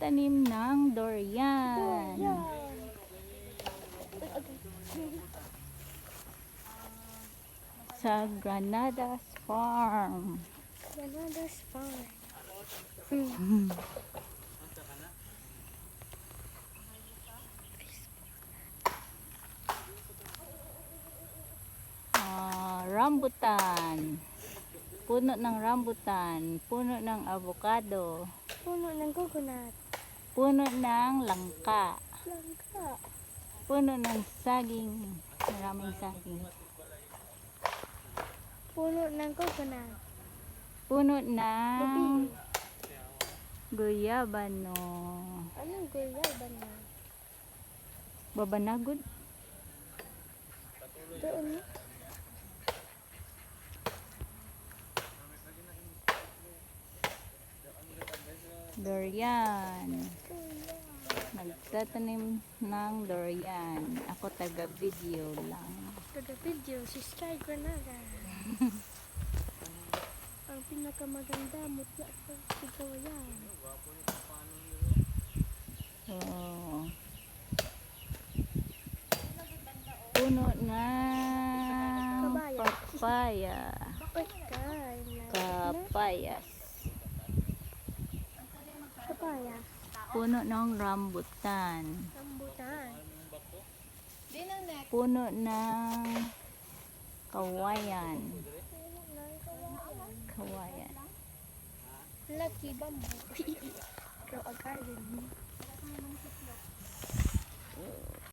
Nagtatanim ng durian. Sa Granadas Farm. Granadas Farm. Rambutan. Puno ng rambutan. Puno ng avocado. Puno ng coconut. Puno ng langka. Langka. Puno ng saging. Maraming saging. Puno ng coconut. Puno ng Gabi. guyabano. Anong guyaba na? Babanagod. Doon. Durian. Nagtatanim ng durian. Ako taga-video lang. Taga-video si Sky Granada. Ang pinakamaganda mutya sa Sigawayan. Puno ng papaya. Kapayas. Papaya. Puno ng rambutan. Rambutan. Puno ng kawayan. Kawayan. Lucky bamboo. Grow a garden.